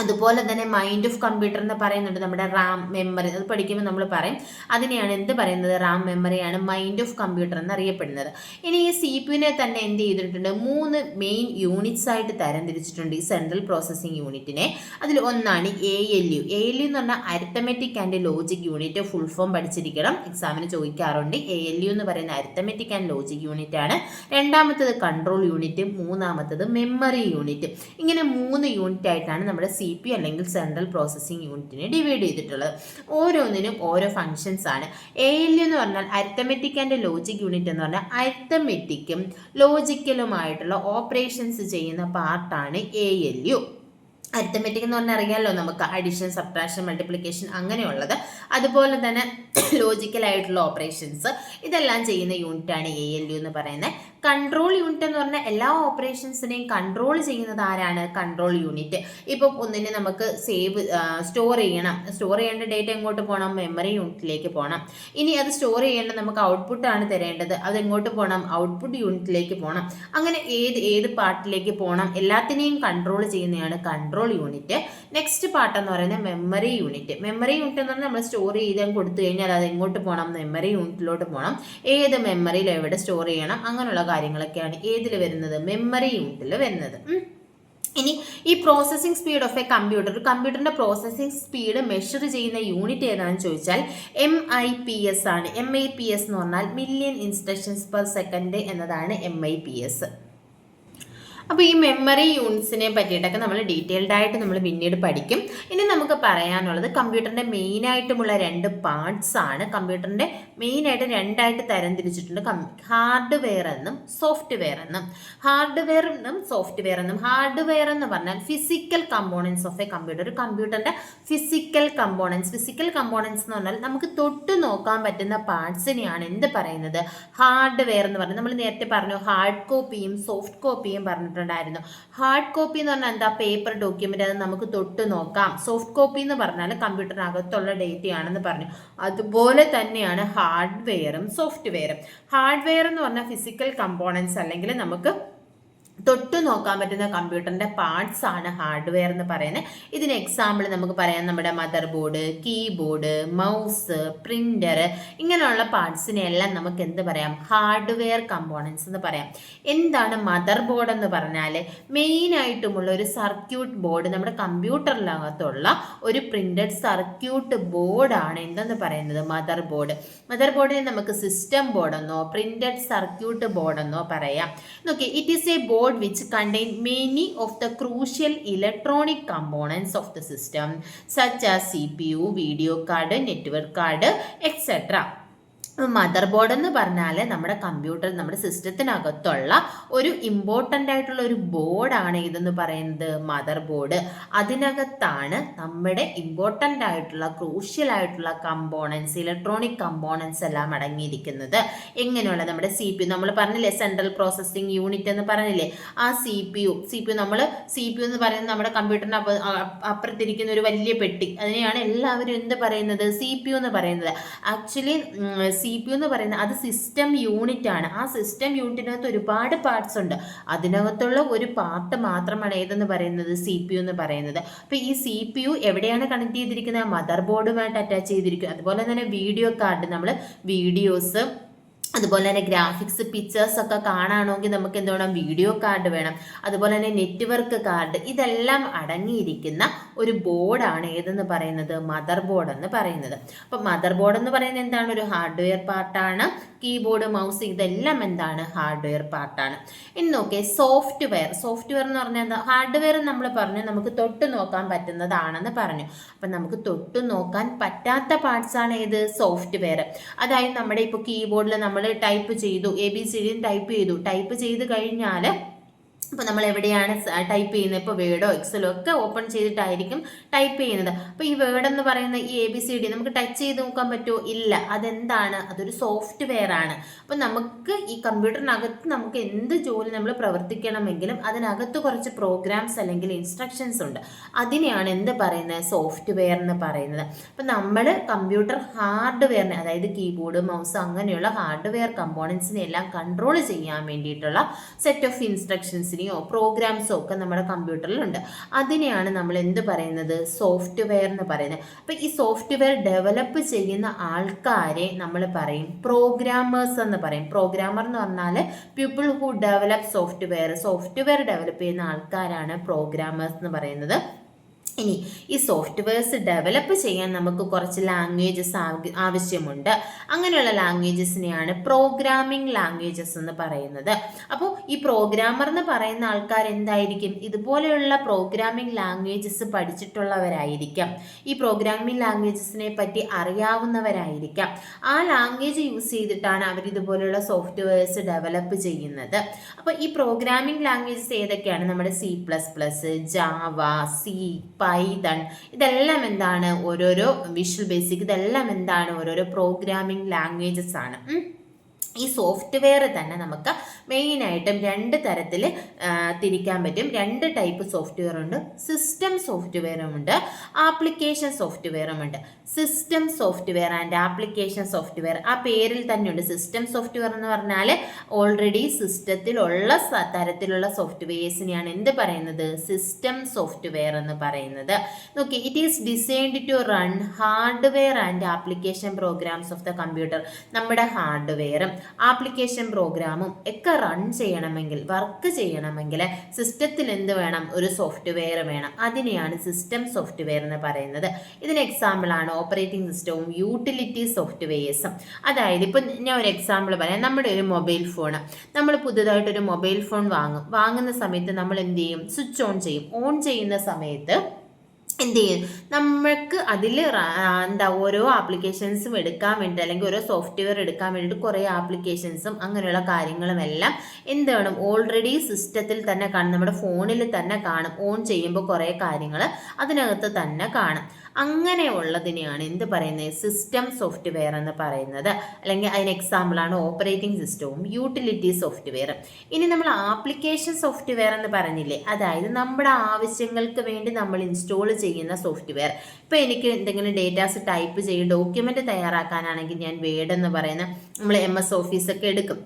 അതുപോലെ തന്നെ മൈൻഡ് ഓഫ് കമ്പ്യൂട്ടർ എന്ന് പറയുന്നുണ്ട്. നമ്മുടെ റാം മെമ്മറി, അത് പഠിക്കുമ്പോൾ നമ്മൾ പറയും അതിനെയാണ് എന്ത് പറയുന്നത്? റാം മെമ്മറിയാണ് മൈൻഡ് ഓഫ് കമ്പ്യൂട്ടർ എന്നറിയപ്പെടുന്നത്. ഇനി ഈ CPU തന്നെ എന്ത് ചെയ്തിട്ടുണ്ട്? 3 മെയിൻ യൂണിറ്റ്സ് ആയിട്ട് തരംതിരിച്ചിട്ടുണ്ട് ഈ സെൻട്രൽ പ്രോസസ്സിംഗ് യൂണിറ്റിനെ. അതിൽ ഒന്നാണ് ALU എന്ന് പറഞ്ഞാൽ arithmetic and logic unit. Full form പഠിച്ചിരിക്കണം, എക്സാമിന് ചോദിക്കാറുണ്ട്. ALU എന്ന് പറയുന്ന അരിത്തമെറ്റിക് ആൻഡ് ലോജിക് യൂണിറ്റ് ആണ്. രണ്ടാമത്തത് കൺട്രോൾ യൂണിറ്റ്, മൂന്നാമത്തത് മെമ്മറി യൂണിറ്റ്. ഇങ്ങനെ 3 യൂണിറ്റ് ആയിട്ടാണ് നമ്മുടെ CPU അല്ലെങ്കിൽ സെൻട്രൽ പ്രോസസ്സിംഗ് യൂണിറ്റിനെ ഡിവൈഡ് ചെയ്തിട്ടുള്ളത്. ഓരോന്നിനും ഓരോ ഫങ്ഷൻസ് ആണ്. ALU എന്ന് പറഞ്ഞാൽ അരിത്തമെറ്റിക് ആൻഡ് ലോജിക് യൂണിറ്റ് എന്ന് പറഞ്ഞാൽ അരിത്തമെറ്റിക്കും ലോജിക്കലുമായിട്ടുള്ള ഓപ്പറേഷൻസ് ചെയ്യുന്ന പാർട്ടാണ് ALU. അരിത്തമെറ്റിക് എന്ന് പറഞ്ഞാൽ അറിയാമല്ലോ നമുക്ക്, അഡിഷൻ, സബ്ട്രാക്ഷൻ, മൾട്ടിപ്ലിക്കേഷൻ അങ്ങനെയുള്ളത്. അതുപോലെ തന്നെ ലോജിക്കലായിട്ടുള്ള ഓപ്പറേഷൻസ് ഇതെല്ലാം ചെയ്യുന്ന യൂണിറ്റാണ് ALU എന്ന് പറയുന്നത്. കൺട്രോൾ യൂണിറ്റ് എന്ന് പറഞ്ഞാൽ എല്ലാ ഓപ്പറേഷൻസിനെയും കൺട്രോൾ ചെയ്യുന്നത് ആരാണ്? Control unit. ഇപ്പം ഒന്നിനെ നമുക്ക് സ്റ്റോർ ചെയ്യേണ്ട ഡേറ്റ എങ്ങോട്ട് പോകണം? മെമ്മറി യൂണിറ്റിലേക്ക് പോകണം. ഇനി അത് സ്റ്റോർ ചെയ്യേണ്ട നമുക്ക് ഔട്ട്പുട്ടാണ് തരേണ്ടത്, അത് എങ്ങോട്ട് പോകണം? ഔട്ട്പുട്ട് യൂണിറ്റിലേക്ക് പോകണം. അങ്ങനെ ഏത് പാർട്ടിലേക്ക് പോകണം? എല്ലാത്തിനെയും കൺട്രോൾ ചെയ്യുന്നതാണ് കൺട്രോൾ യൂണിറ്റ്. നെക്സ്റ്റ് പാർട്ട് എന്ന് പറയുന്നത് മെമ്മറി യൂണിറ്റ് എന്ന് പറഞ്ഞാൽ നമ്മൾ സ്റ്റോർ ചെയ്ത് കൊടുത്തു കഴിഞ്ഞാൽ അത് എങ്ങോട്ട് പോകണം? മെമ്മറി യൂണിറ്റിലോട്ട് പോകണം. ഏത് മെമ്മറിയിൽ എവിടെ സ്റ്റോർ ചെയ്യണം, അങ്ങനെയുള്ള കാര്യങ്ങളൊക്കെയാണ് ഏതിൽ വരുന്നത്? മെമ്മറി യൂണിറ്റിൽ വരുന്നത്. ഇനി ഈ പ്രോസസ്സിംഗ് സ്പീഡ് ഓഫ് എ കമ്പ്യൂട്ടറിൻ്റെ പ്രോസസ്സിംഗ് സ്പീഡ് മെഷർ ചെയ്യുന്ന യൂണിറ്റ് ഏതാണെന്ന് ചോദിച്ചാൽ MIPS ആണ്. MIPS എന്ന് പറഞ്ഞാൽ മില്യൺ ഇൻസ്ട്രക്ഷൻസ് പെർ സെക്കൻഡ് എന്നതാണ് MIPS. അപ്പോൾ ഈ മെമ്മറി യൂണിറ്റ്സിനെ പറ്റിയിട്ടൊക്കെ നമ്മൾ ഡീറ്റെയിൽഡ് ആയിട്ട് നമ്മൾ പിന്നീട് പഠിക്കും. ഇനി നമുക്ക് പറയാനുള്ളത് കമ്പ്യൂട്ടറിൻ്റെ മെയിനായിട്ടുമുള്ള 2 പാർട്സ് ആണ്. കമ്പ്യൂട്ടറിൻ്റെ മെയിനായിട്ട് 2ആയിട്ട് തരംതിരിച്ചിട്ടുണ്ട്, ഹാർഡ്വെയർ എന്നും സോഫ്റ്റ്വെയർ എന്നും. ഹാർഡ്വെയർ എന്ന് പറഞ്ഞാൽ physical components of A computer. ഒരു കമ്പ്യൂട്ടറിൻ്റെ ഫിസിക്കൽ കമ്പോണൻസ് എന്ന് പറഞ്ഞാൽ നമുക്ക് തൊട്ട് നോക്കാൻ പറ്റുന്ന പാർട്സിനെയാണ് എന്ത് പറയുന്നത്? ഹാർഡ്വെയർ എന്ന് പറയുന്നത്. നമ്മൾ നേരത്തെ പറഞ്ഞു ഹാർഡ് കോപ്പിയും സോഫ്റ്റ് കോപ്പിയും പറഞ്ഞിട്ടുണ്ടായിരുന്നു. ഹാർഡ് കോപ്പി എന്ന് പറഞ്ഞാൽ എന്താ? പേപ്പർ ഡോക്യുമെന്റ്, അത് നമുക്ക് തൊട്ട് നോക്കാം. സോഫ്റ്റ് കോപ്പി എന്ന് പറഞ്ഞാൽ കമ്പ്യൂട്ടറിനകത്തുള്ള ഡേറ്റയാണെന്ന് പറഞ്ഞു. അതുപോലെ തന്നെയാണ് ഹാർഡ്വെയറും സോഫ്റ്റ്വെയറും. ഹാർഡ്വെയർ എന്ന് പറഞ്ഞാൽ ഫിസിക്കൽ കമ്പോണൻസ് അല്ലെങ്കിൽ നമുക്ക് തൊട്ടു നോക്കാൻ പറ്റുന്ന കമ്പ്യൂട്ടറിൻ്റെ പാർട്സ് ആണ് ഹാർഡ്വെയർ എന്ന് പറയുന്നത്. ഇതിന് എക്സാമ്പിൾ നമുക്ക് പറയാം നമ്മുടെ mother board, keyboard, mouse, printer, ഇങ്ങനെയുള്ള പാർട്സിനെല്ലാം നമുക്ക് എന്ത് പറയാം? ഹാർഡ്വെയർ കമ്പോണൻസ് എന്ന് പറയാം. എന്താണ് മദർ ബോർഡ് എന്ന് പറഞ്ഞാൽ? മെയിനായിട്ടുമുള്ള ഒരു സർക്യൂട്ട് ബോർഡ്, നമ്മുടെ കമ്പ്യൂട്ടറിനകത്തുള്ള ഒരു പ്രിൻറ്റഡ് സർക്യൂട്ട് ബോർഡാണ് എന്തെന്ന് പറയുന്നത്? Mother board. മദർ ബോർഡിനെ നമുക്ക് സിസ്റ്റം ബോർഡെന്നോ പ്രിൻറ്റഡ് സർക്യൂട്ട് ബോർഡെന്നോ പറയാം. നോക്കി, it is A board which contain many of the crucial electronic components of the system such as CPU, video card, network card, etc. Mother board എന്ന് പറഞ്ഞാൽ നമ്മുടെ computer, നമ്മുടെ സിസ്റ്റത്തിനകത്തുള്ള ഒരു important ആയിട്ടുള്ള ഒരു ബോർഡാണ് ഇതെന്ന് പറയുന്നത് മദർ ബോർഡ്. അതിനകത്താണ് നമ്മുടെ ഇമ്പോർട്ടൻ്റ് ആയിട്ടുള്ള ക്രൂഷ്യൽ ആയിട്ടുള്ള കമ്പോണൻസ്, ഇലക്ട്രോണിക് കമ്പോണൻസ് എല്ലാം അടങ്ങിയിരിക്കുന്നത്. എങ്ങനെയുള്ള നമ്മുടെ CPU, നമ്മൾ പറഞ്ഞില്ലേ സെൻട്രൽ പ്രോസസ്സിംഗ് യൂണിറ്റ് എന്ന് പറഞ്ഞില്ലേ, ആ CPU എന്ന് പറയുന്നത് നമ്മുടെ കമ്പ്യൂട്ടറിന് അപ്പുറത്തിരിക്കുന്ന ഒരു വലിയ പെട്ടി, അതിനെയാണ് എല്ലാവരും എന്ത് പറയുന്നത്? CPU എന്ന് പറയുന്നത്. ആക്ച്വലി CPU എന്ന് പറയുന്നത് അത് സിസ്റ്റം യൂണിറ്റ് ആണ്. ആ സിസ്റ്റം യൂണിറ്റിനകത്ത് ഒരുപാട് പാർട്സ് ഉണ്ട്. അതിനകത്തുള്ള ഒരു പാർട്ട് മാത്രമാണ് ഏതെന്ന് പറയുന്നത്? CPU എന്ന് പറയുന്നത്. അപ്പോൾ ഈ CPU എവിടെയാണ് കണക്ട് ചെയ്തിരിക്കുന്നത്? മദർ ബോർഡുമായിട്ട് അറ്റാച്ച് ചെയ്തിരിക്കും. അതുപോലെ തന്നെ വീഡിയോ കാർഡ്, നമ്മൾ വീഡിയോസ്, അതുപോലെ തന്നെ ഗ്രാഫിക്സ്, പിക്ചേഴ്സ് ഒക്കെ കാണണമെങ്കിൽ നമുക്ക് എന്ത് വേണം? വീഡിയോ കാർഡ് വേണം. അതുപോലെ തന്നെ നെറ്റ്വർക്ക് കാർഡ്, ഇതെല്ലാം അടങ്ങിയിരിക്കുന്ന ഒരു ബോർഡാണ് ഏതെന്ന് പറയുന്നത്? മദർ ബോർഡ് എന്ന് പറയുന്നത്. അപ്പം മദർ ബോർഡ് എന്ന് പറയുന്നത് എന്താണ്? ഒരു ഹാർഡ്വെയർ പാർട്ടാണ്. കീബോർഡ്, മൗസ്, ഇതെല്ലാം എന്താണ്? ഹാർഡ്വെയർ പാർട്ടാണ്. ഇനി നോക്കിയേ, സോഫ്റ്റ്വെയർ എന്ന് പറഞ്ഞാൽ എന്താ? ഹാർഡ്വെയർ നമ്മൾ പറഞ്ഞു നമുക്ക് തൊട്ട് നോക്കാൻ പറ്റുന്നതാണെന്ന് പറഞ്ഞു. അപ്പം നമുക്ക് തൊട്ട് നോക്കാൻ പറ്റാത്ത പാർട്സ് ആണ് ഏത്? സോഫ്റ്റ്വെയർ. അതായത് നമ്മുടെ ഇപ്പോൾ കീബോർഡിൽ നമ്മൾ ടൈപ്പ് ചെയ്തു, ABCD ടൈപ്പ് ചെയ്ത് കഴിഞ്ഞാൽ ഇപ്പോൾ നമ്മൾ എവിടെയാണ് ടൈപ്പ് ചെയ്യുന്നത്? ഇപ്പോൾ വേർഡോ എക്സലോ ഒക്കെ ഓപ്പൺ ചെയ്തിട്ടായിരിക്കും ടൈപ്പ് ചെയ്യുന്നത്. അപ്പോൾ ഈ വേർഡ് എന്ന് പറയുന്ന ഈ ABCD നമുക്ക് ടച്ച് ചെയ്ത് നോക്കാൻ പറ്റുമോ? ഇല്ല. അതെന്താണ്? അതൊരു സോഫ്റ്റ്വെയർ ആണ്. അപ്പോൾ നമുക്ക് ഈ കമ്പ്യൂട്ടറിനകത്ത് നമുക്ക് എന്ത് ജോലി നമ്മൾ പ്രവർത്തിക്കണമെങ്കിലും അതിനകത്ത് കുറച്ച് പ്രോഗ്രാംസ് അല്ലെങ്കിൽ ഇൻസ്ട്രക്ഷൻസ് ഉണ്ട്. അതിനെയാണ് എന്ത് പറയുന്നത്? സോഫ്റ്റ്വെയർ എന്ന് പറയുന്നത്. അപ്പോൾ നമ്മൾ കമ്പ്യൂട്ടർ ഹാർഡ്വെയറിനെ, അതായത് കീബോർഡ്, മൗസ്, അങ്ങനെയുള്ള ഹാർഡ്വെയർ കമ്പോണൻസിനെ എല്ലാം കൺട്രോൾ ചെയ്യാൻ വേണ്ടിയിട്ടുള്ള സെറ്റ് ഓഫ് ഇൻസ്ട്രക്ഷൻസിന് പ്രോഗ്രാംസോ ഒക്കെ നമ്മുടെ കമ്പ്യൂട്ടറിലുണ്ട്. അതിനെയാണ് നമ്മൾ എന്ത് പറയുന്നത്? സോഫ്റ്റ്വെയർ എന്ന് പറയുന്നത്. അപ്പം ഈ സോഫ്റ്റ്വെയർ ഡെവലപ്പ് ചെയ്യുന്ന ആൾക്കാരെ നമ്മൾ പറയും പ്രോഗ്രാമേഴ്സ് എന്ന് പറയും. പ്രോഗ്രാമർ എന്ന് പറഞ്ഞാൽ people who develop software develop ചെയ്യുന്ന ആൾക്കാരാണ് പ്രോഗ്രാമേഴ്സ് എന്ന് പറയുന്നത്. ഇനി ഈ സോഫ്റ്റ്വെയർസ് ഡെവലപ്പ് ചെയ്യാൻ നമുക്ക് കുറച്ച് ലാംഗ്വേജസ് ആവശ്യമുണ്ട്. അങ്ങനെയുള്ള ലാംഗ്വേജസിനെയാണ് പ്രോഗ്രാമിംഗ് ലാംഗ്വേജസ് എന്ന് പറയുന്നത്. അപ്പോൾ ഈ പ്രോഗ്രാമർ എന്ന് പറയുന്ന ആൾക്കാർ എന്തായിരിക്കും? ഇതുപോലെയുള്ള പ്രോഗ്രാമിംഗ് ലാംഗ്വേജസ് പഠിച്ചിട്ടുള്ളവരായിരിക്കാം. ഈ പ്രോഗ്രാമിംഗ് ലാംഗ്വേജസിനെ പറ്റി അറിയാവുന്നവരായിരിക്കാം. ആ ലാംഗ്വേജ് യൂസ് ചെയ്തിട്ടാണ് അവർ ഇതുപോലെയുള്ള സോഫ്റ്റ്വെയർസ് ഡെവലപ്പ് ചെയ്യുന്നത്. അപ്പോൾ ഈ പ്രോഗ്രാമിംഗ് ലാംഗ്വേജസ് ഏതൊക്കെയാണ്? നമ്മുടെ C++, ജാവ, സി, പൈതൺ, ഇതെല്ലാം എന്താണ്? ഓരോരോ വിഷ്വൽ ബേസിക്, ഇതെല്ലാം എന്താണ്? ഓരോരോ പ്രോഗ്രാമിംഗ് ലാംഗ്വേജസ് ആണ്. ഈ സോഫ്റ്റ്വെയർ തന്നെ നമുക്ക് മെയിനായിട്ടും രണ്ട് തരത്തിൽ തിരിക്കാൻ പറ്റും. രണ്ട് ടൈപ്പ് സോഫ്റ്റ്വെയർ ഉണ്ട്. സിസ്റ്റം സോഫ്റ്റ്വെയറുമുണ്ട്, ആപ്ലിക്കേഷൻ സോഫ്റ്റ്വെയറുമുണ്ട്. System software and application software, ആ പേരിൽ തന്നെയുണ്ട്. സിസ്റ്റം സോഫ്റ്റ്വെയർ എന്ന് പറഞ്ഞാൽ ഓൾറെഡി സിസ്റ്റത്തിലുള്ള തരത്തിലുള്ള സോഫ്റ്റ്വെയർസിനെയാണ് എന്ത് പറയുന്നത്? സിസ്റ്റം സോഫ്റ്റ്വെയർ എന്ന് പറയുന്നത്. നോക്കി, it is designed to run hardware and application programs of the computer. നമ്മുടെ ഹാർഡ്വെയറും ആപ്ലിക്കേഷൻ പ്രോഗ്രാമും ഒക്കെ റൺ ചെയ്യണമെങ്കിൽ, വർക്ക് ചെയ്യണമെങ്കിൽ സിസ്റ്റത്തിൽ എന്ത് വേണം? ഒരു സോഫ്റ്റ്വെയർ വേണം. അതിനെയാണ് സിസ്റ്റം സോഫ്റ്റ്വെയർ എന്ന് പറയുന്നത്. ഇതിന് എക്സാമ്പിളാണ് ഓപ്പറേറ്റിംഗ് സിസ്റ്റവും യൂട്ടിലിറ്റി സോഫ്റ്റ്വെയർസും. അതായത് ഇപ്പം ഞാൻ ഒരു എക്സാമ്പിൾ പറയാം. നമ്മുടെ ഒരു മൊബൈൽ ഫോൺ, നമ്മൾ പുതുതായിട്ടൊരു മൊബൈൽ ഫോൺ വാങ്ങുന്ന സമയത്ത് നമ്മൾ എന്ത് ചെയ്യും? സ്വിച്ച് ഓൺ ചെയ്യും. ഓൺ ചെയ്യുന്ന സമയത്ത് എന്ത് ചെയ്യും? നമ്മൾക്ക് അതിൽ ഓരോ ആപ്ലിക്കേഷൻസും എടുക്കാൻ വേണ്ടി, അല്ലെങ്കിൽ ഓരോ സോഫ്റ്റ്വെയർ എടുക്കാൻ വേണ്ടിയിട്ട് കുറേ ആപ്ലിക്കേഷൻസും അങ്ങനെയുള്ള കാര്യങ്ങളുമെല്ലാം എന്ത് വേണം? ഓൾറെഡി സിസ്റ്റത്തിൽ തന്നെ കാണും, നമ്മുടെ ഫോണിൽ തന്നെ കാണും. ഓൺ ചെയ്യുമ്പോൾ കുറേ കാര്യങ്ങൾ അതിനകത്ത് തന്നെ കാണും. അങ്ങനെയുള്ളതിനെയാണ് എന്ത് പറയുന്നത്? സിസ്റ്റം സോഫ്റ്റ്വെയർ എന്ന് പറയുന്നത്. അല്ലെങ്കിൽ അതിന് എക്സാമ്പിളാണ് ഓപ്പറേറ്റിംഗ് സിസ്റ്റവും യൂട്ടിലിറ്റി സോഫ്റ്റ്വെയർ. ഇനി നമ്മൾ ആപ്ലിക്കേഷൻ സോഫ്റ്റ്വെയർ എന്ന് പറഞ്ഞില്ലേ, അതായത് നമ്മുടെ ആവശ്യങ്ങൾക്ക് വേണ്ടി നമ്മൾ ഇൻസ്റ്റോൾ ചെയ്യുന്ന സോഫ്റ്റ്വെയർ. ഇപ്പോൾ എനിക്ക് എന്തെങ്കിലും ഡേറ്റാസ് ടൈപ്പ് ചെയ്ത് ഡോക്യുമെൻ്റ് തയ്യാറാക്കാനാണെങ്കിൽ ഞാൻ വേർഡ് എന്ന് പറയുന്ന നമ്മൾ MS ഓഫീസൊക്കെ എടുക്കും.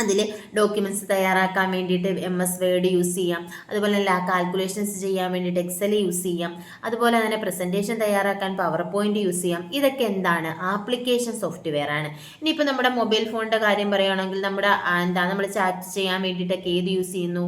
അതിൽ ഡോക്യുമെൻറ്റ്സ് തയ്യാറാക്കാൻ വേണ്ടിയിട്ട് MS വേർഡ് യൂസ് ചെയ്യാം. അതുപോലെ തന്നെ കാൽക്കുലേഷൻസ് ചെയ്യാൻ വേണ്ടിയിട്ട് എക്സൽ യൂസ് ചെയ്യാം. അതുപോലെ തന്നെ പ്രസൻറ്റേഷൻ തയ്യാറാക്കാൻ പവർ പോയിന്റ് യൂസ് ചെയ്യാം. ഇതൊക്കെ എന്താണ്? ആപ്ലിക്കേഷൻ സോഫ്റ്റ്വെയർ ആണ്. ഇനിയിപ്പോൾ നമ്മുടെ മൊബൈൽ ഫോണിൻ്റെ കാര്യം പറയുകയാണെങ്കിൽ നമ്മൾ ചാറ്റ് ചെയ്യാൻ വേണ്ടിയിട്ടൊക്കെ ഏത് യൂസ് ചെയ്യുന്നു?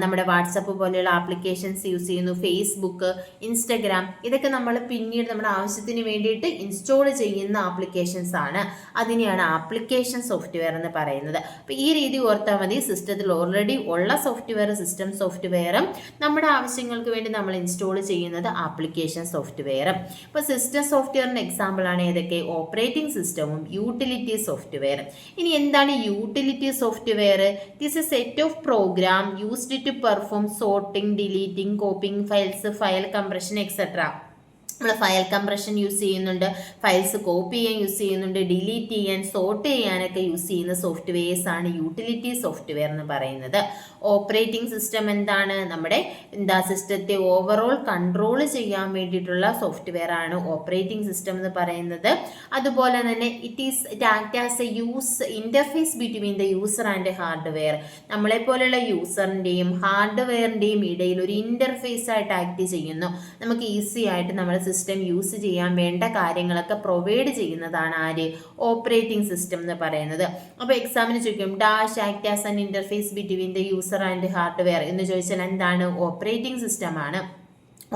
നമ്മുടെ വാട്സപ്പ് പോലെയുള്ള ആപ്ലിക്കേഷൻസ് യൂസ് ചെയ്യുന്നു. ഫേസ്ബുക്ക്, ഇൻസ്റ്റഗ്രാം, ഇതൊക്കെ നമ്മൾ പിന്നീട് നമ്മുടെ ആവശ്യത്തിന് വേണ്ടിയിട്ട് ഇൻസ്റ്റാൾ ചെയ്യുന്ന ആപ്ലിക്കേഷൻസ് ആണ്. അതിനെയാണ് ആപ്ലിക്കേഷൻ സോഫ്റ്റ്വെയർ എന്ന് പറയുന്നത്. ഈ രീതി ഓർത്താൽ മതി. സിസ്റ്റത്തിൽ ഓൾറെഡി ഉള്ള സോഫ്റ്റ്വെയർ, സിസ്റ്റം സോഫ്റ്റ്വെയറും നമ്മുടെ ആവശ്യങ്ങൾക്ക് വേണ്ടി നമ്മൾ ഇൻസ്റ്റാൾ ചെയ്യുന്നത് ആപ്ലിക്കേഷൻ സോഫ്റ്റ്വെയറും. ഇപ്പോൾ സിസ്റ്റം സോഫ്റ്റ്വെയറിൻ്റെ എക്സാമ്പിളാണ് ഏതൊക്കെ? ഓപ്പറേറ്റിംഗ് സിസ്റ്റവും യൂട്ടിലിറ്റി സോഫ്റ്റ്വെയറും. ഇനി എന്താണ് utility software? It is a set of program used to perform sorting, deleting, copying files, file compression etcetera. നമ്മൾ ഫയൽ കംപ്രഷൻ യൂസ് ചെയ്യുന്നുണ്ട്, ഫയൽസ് കോപ്പി ചെയ്യാൻ യൂസ് ചെയ്യുന്നുണ്ട്, ഡിലീറ്റ് ചെയ്യാൻ, സോർട്ട് ചെയ്യാനൊക്കെ യൂസ് ചെയ്യുന്ന സോഫ്റ്റ്വെയർസ് ആണ് യൂട്ടിലിറ്റി സോഫ്റ്റ്വെയർ എന്ന് പറയുന്നത്. ഓപ്പറേറ്റിംഗ് സിസ്റ്റം എന്താണ്? നമ്മുടെ സിസ്റ്റത്തെ ഓവറോൾ കൺട്രോൾ ചെയ്യാൻ വേണ്ടിയിട്ടുള്ള സോഫ്റ്റ്വെയർ ആണ് ഓപ്പറേറ്റിംഗ് സിസ്റ്റം എന്ന് പറയുന്നത്. അതുപോലെ തന്നെ it act as A interface between the user and hardware. നമ്മളെപ്പോലുള്ള യൂസറിൻ്റെയും ഹാർഡ്വെയറിൻ്റെയും ഇടയിൽ ഒരു ഇന്റർഫേസ് ആയിട്ട് ആക്ട് ചെയ്യുന്നു. നമുക്ക് ഈസി ആയിട്ട് നമ്മുടെ സിസ്റ്റം യൂസ് ചെയ്യാൻ വേണ്ട കാര്യങ്ങളൊക്കെ പ്രൊവൈഡ് ചെയ്യുന്നതാണ് ആര്? ഓപ്പറേറ്റിംഗ് സിസ്റ്റം എന്ന് പറയുന്നത്. അപ്പോൾ എക്സാമിന് ചോദിക്കും dash act as an interface between the user and hardware എന്ന് ചോദിച്ചാൽ എന്താണ്? ഓപ്പറേറ്റിംഗ് സിസ്റ്റം ആണ്.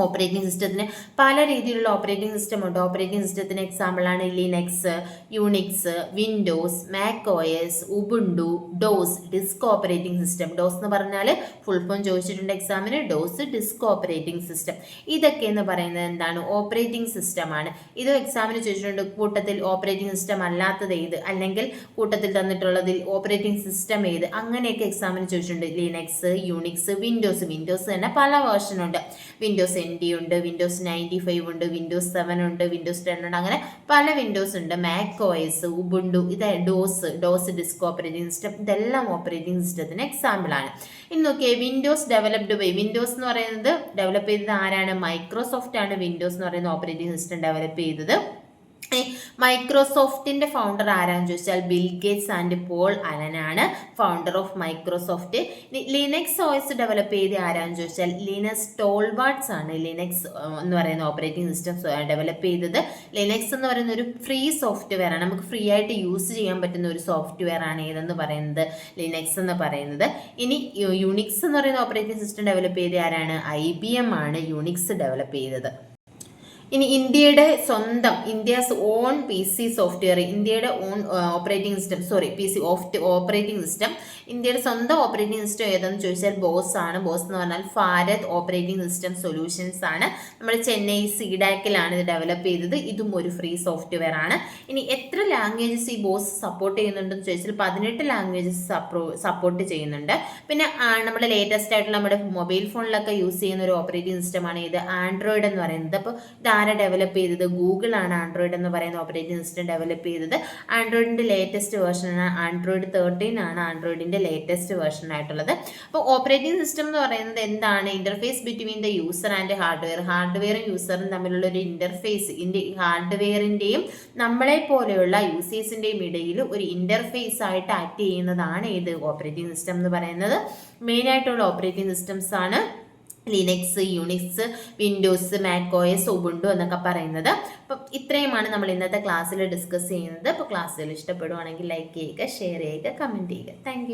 ഓപ്പറേറ്റിംഗ് സിസ്റ്റത്തിന് പല രീതിയിലുള്ള ഓപ്പറേറ്റിംഗ് സിസ്റ്റം ഉണ്ട്. ഓപ്പറേറ്റിംഗ് സിസ്റ്റത്തിന് എക്സാമ്പിളാണ് Linux, Unix, Windows, Mac OS, Ubuntu, DOS, disk operating system. DOS എന്ന് പറഞ്ഞാൽ ഫുൾ ഫോം ചോദിച്ചിട്ടുണ്ട് എക്സാമിന്. DOS, disk operating system. ഇതൊക്കെ എന്ന് പറയുന്നത് എന്താണ്? ഓപ്പറേറ്റിംഗ് സിസ്റ്റം ആണ്. ഇത് എക്സാമിന് ചോദിച്ചിട്ടുണ്ട്. കൂട്ടത്തിൽ ഓപ്പറേറ്റിംഗ് സിസ്റ്റം അല്ലാത്തത് ഏത്, അല്ലെങ്കിൽ കൂട്ടത്തിൽ തന്നിട്ടുള്ളതിൽ ഓപ്പറേറ്റിംഗ് സിസ്റ്റം ഏത്, അങ്ങനെയൊക്കെ എക്സാമിന് ചോദിച്ചിട്ടുണ്ട്. ലിനക്സ്, യൂണിക്സ്, വിൻഡോസ് തന്നെ പല വേർഷൻ ഉണ്ട്. വിൻഡോസ് NT ഉണ്ട്, വിൻഡോസ് 95 ഉണ്ട്, വിൻഡോസ് 7 ഉണ്ട്, വിൻഡോസ് 10 ഉണ്ട്, അങ്ങനെ പല വിൻഡോസ് ഉണ്ട്. മാക് OS, ഉബുണ്ടു, ഇത് ഡോസ് ഡിസ്ക് ഓപ്പറേറ്റിംഗ് സിസ്റ്റം, ഇതെല്ലാം ഓപ്പറേറ്റിംഗ് സിസ്റ്റത്തിന് എക്സാമ്പിൾ ആണ്. ഇനി നോക്കിയേ, വിൻഡോസ് ഡെവലപ്ഡ് ബൈ, വിൻഡോസ് എന്ന് പറയുന്നത് ഡെവലപ്പ് ചെയ്തത് ആരാണ്? മൈക്രോസോഫ്റ്റ് ആണ് വിൻഡോസ് എന്ന് പറയുന്ന ഓപ്പറേറ്റിംഗ് സിസ്റ്റം ഡെവലപ്പ് ചെയ്തത്. മൈക്രോസോഫ്റ്റിന്റെ ഫൗണ്ടർ ആരാന്ന് ചോദിച്ചാൽ Bill Gates and Paul Allen ആണ് founder of Microsoft. Linux OS develop ചെയ്ത് ആരാന്ന് ചോദിച്ചാൽ ലിനസ് ടോൾവാർഡ്സ് ആണ് ലിനക്സ് എന്ന് പറയുന്ന ഓപ്പറേറ്റിംഗ് സിസ്റ്റം ഡെവലപ്പ് ചെയ്തത്. ലിനക്സ് എന്ന് പറയുന്ന ഒരു ഫ്രീ സോഫ്റ്റ്വെയർ ആണ്, നമുക്ക് ഫ്രീ ആയിട്ട് യൂസ് ചെയ്യാൻ പറ്റുന്ന ഒരു സോഫ്റ്റ്വെയർ ആണ് ഏതെന്ന് പറയുന്നത്? ലിനക്സ് എന്ന് പറയുന്നത്. ഇനി യൂണിക്സ് എന്ന് പറയുന്ന ഓപ്പറേറ്റിംഗ് സിസ്റ്റം ഡെവലപ്പ് ചെയ്ത ആരാണ്? IBM ആണ് യൂണിക്സ് ഡെവലപ്പ് ചെയ്തത്. ഇനി ഇന്ത്യസ് ഓൺ PC സോഫ്റ്റ്വെയർ, ഇന്ത്യയുടെ on operating system, operating system, ഇന്ത്യയുടെ സ്വന്തം ഓപ്പറേറ്റിംഗ് സിസ്റ്റം ഏതെന്ന് ചോദിച്ചാൽ ബോസ് ആണ്. ബോസ് എന്ന് പറഞ്ഞാൽ ഭാരത് ഓപ്പറേറ്റിംഗ് സിസ്റ്റം സൊല്യൂഷൻസ് ആണ്. നമ്മുടെ ചെന്നൈ CDAC-ലാണ് ഇത് ഡെവലപ്പ് ചെയ്തത്. ഇതും ഒരു ഫ്രീ സോഫ്റ്റ്വെയർ ആണ്. ഇനി എത്ര ലാംഗ്വേജസ് ഈ ബോസ് സപ്പോർട്ട് ചെയ്യുന്നുണ്ടെന്ന് ചോദിച്ചാൽ 18 ലാംഗ്വേജസ് സപ്പോർട്ട് ചെയ്യുന്നുണ്ട്. പിന്നെ നമ്മുടെ ലേറ്റസ്റ്റ് ആയിട്ടുള്ള നമ്മുടെ മൊബൈൽ ഫോണിലൊക്കെ യൂസ് ചെയ്യുന്ന ഒരു ഓപ്പറേറ്റിംഗ് സിസ്റ്റമാണ് ഇത് ആൻഡ്രോയിഡ് എന്ന് പറയുന്നത്. അപ്പോൾ ആരാ ഡെവലപ്പ് ചെയ്തത്? ഗൂഗിൾ ആണ് ആൻഡ്രോയിഡ് എന്ന് പറയുന്ന ഓപ്പറേറ്റിംഗ് സിസ്റ്റം ഡെവലപ്പ് ചെയ്തത്. ആൻഡ്രോയിഡിന്റെ ലേറ്റസ്റ്റ് വേർഷൻ ആൻഡ്രോയിഡ് 13 ആണ് ആൻഡ്രോയിഡിന്റെ ലേറ്റസ്റ്റ് വേർഷൻ ആയിട്ടുള്ളത്. അപ്പോൾ ഓപ്പറേറ്റിംഗ് സിസ്റ്റം എന്ന് പറയുന്നത് എന്താണ്? Interface between the user and hardware. ഹാർഡ്വെയറും യൂസറും തമ്മിലുള്ള ഒരു ഇന്റർഫേസ്, ഹാർഡ്വെയറിന്റെയും നമ്മളെ പോലെയുള്ള യൂസേഴ്സിന്റെയും ഇടയിൽ ഒരു ഇന്റർഫേസ് ആയിട്ട് ആക്ട് ചെയ്യുന്നതാണ് ഏത്? ഓപ്പറേറ്റിംഗ് സിസ്റ്റം എന്ന് പറയുന്നത്. മെയിൻ ആയിട്ടുള്ള ഓപ്പറേറ്റിംഗ് സിസ്റ്റംസ് ആണ് Linux, Unix, Windows, Mac OS, Ubuntu എന്നൊക്കെ പറയുന്നത്. അപ്പം ഇത്രയുമാണ് നമ്മൾ ഇന്നത്തെ ക്ലാസ്സിൽ ഡിസ്കസ് ചെയ്യുന്നത്. അപ്പോൾ ക്ലാസ്സുകൾ ഇഷ്ടപ്പെടുവാണെങ്കിൽ ലൈക്ക് ചെയ്യുക, ഷെയർ ചെയ്യുക, കമൻറ്റ് ചെയ്യുക. താങ്ക്